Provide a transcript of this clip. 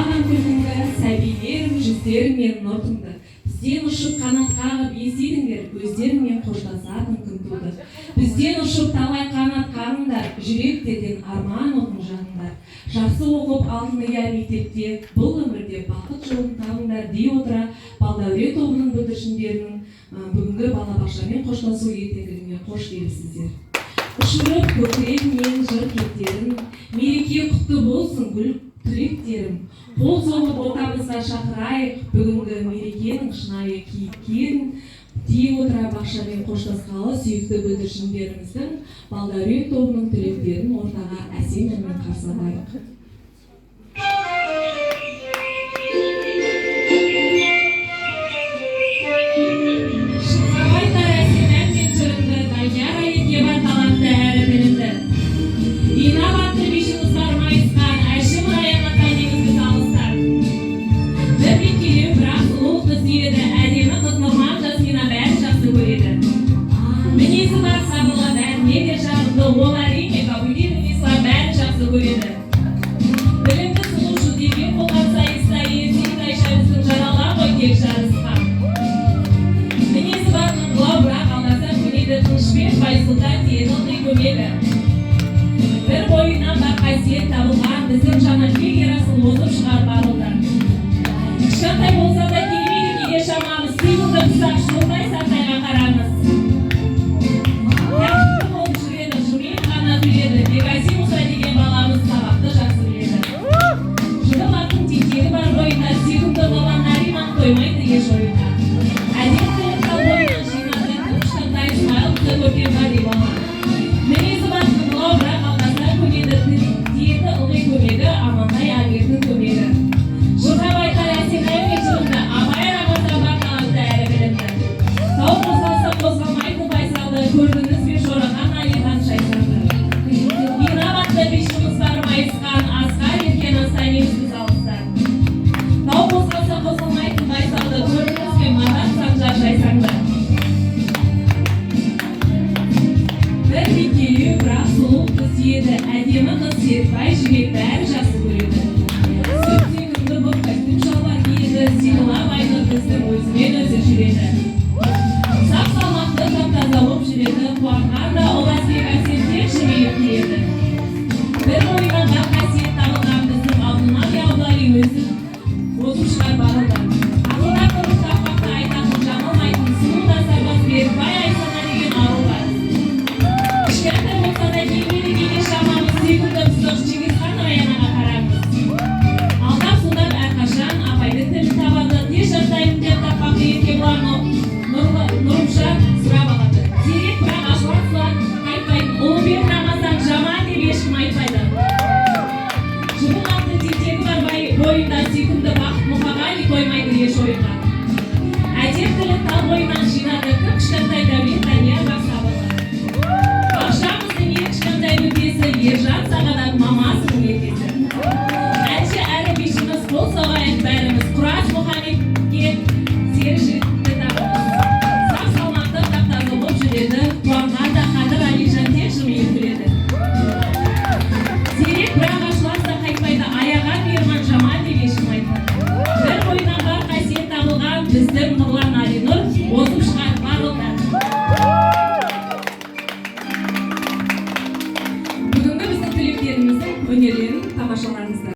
сыйлаған күлкіңді, сәбилерім жүздеріңмен нұртыңды. Бізден ұшып қанат қағып естидіңдер, өздеріңмен қоштасатын күн туды. Бізден ұшып талай қанат қағыңдар, жүректерден арман отын жаныңдар. Жақсы оқып алтын мектепте, бұл өмірде бақыт жолын табыңдар дей отыра, Балдәуре тобының бүлдіршіндерінің бүгінгі балабақшамен қоштасу ертеңгілігіне қош келіпсіздер. Ұшырып көкірегімнен жыр кеттерін, мереке құтты болсын гүл тілектерім. Қол соғып ортамызға шақырайық, бүгінгі мерекенің шынайы кейіпкерін дей отыра бақшамен қоштасқалы сүйікті бүлдіршіндеріміздің Балдәуре тобының түлектерін ортаға әсем үнмен қарсы алайық. Бір бойынан бар қасиет табылған біздің жана жүйеге расыл озып шығар барылды. Кішкентай болса да келмейді кейде шамамыз, сыйымызды ұсақ шолдай сартайға қарамыз. Тәтті болып жүреді, жымиып қана күледі, Бекаси Мұса деген баламыз сабақты жақсы біледі. Жырылардың тектегі бар бойында, сүйкімді болған Нариман қоймайды еш ойында. Әдетті ұртал бойынан жинады, кішкентай Смайловты көрген ғади болған. Мінезі бар қыдылау, бірақ алдасына көмеді, тиеті ылғи көмегі, амантай агердің көмегі. Жұрғап айтар әсен әуе жырында, абай рамаза бар талапты әрі білімді. Тау қозғалса қозғалмайды байсалды, көрдіңіз бе жораған айыған шайсанды. Инабатты бишіміз бар майысқан, асқар еткен астан емізбіз алыстан. Тау қозғалса қозғалмайды байсалды, көрдіңіз бе марат санжар шайсанды. Бір бекею, бірақ сұлу қыз еді, әдемі қыз серпай жүрек бәрі жақсы көреді. Сүт секілді боп костюм шалбар киеді, сыйлап айтып біздің өзімен өзі жүреді. Сақ салмақты тап-таза боп жүреді, қуанғанда ол әсер әсер жымиып келеді. Бір бойынан бар қасиет табылған біздің алдына ұялдай өзі озып шығар барылды. Ақылда қырық таппақты айтатын жаңылмайтын сұлу да сарбаз берікбай Айсана деген ару бар. Кішкентай болса да келмейді кейде шамамыз, сүйкімді пысық Чигизхан Раянаға қарамыз. Алдап-сұлдап әрқашан апайды тілін табады, тез жастайын деп таппақты етке бұлар нұрымша сұрап алады. Зерек бірақ ашылан сұлан қайтпайды, Ұлыбек Рамазан жаман деп ешкім айтпайды. Жыбылатын тектегі бар бойында сүйкімді бақыт Мұқағали қоймайды еш ойынға. Әдеп тілін тал бойынан жинады,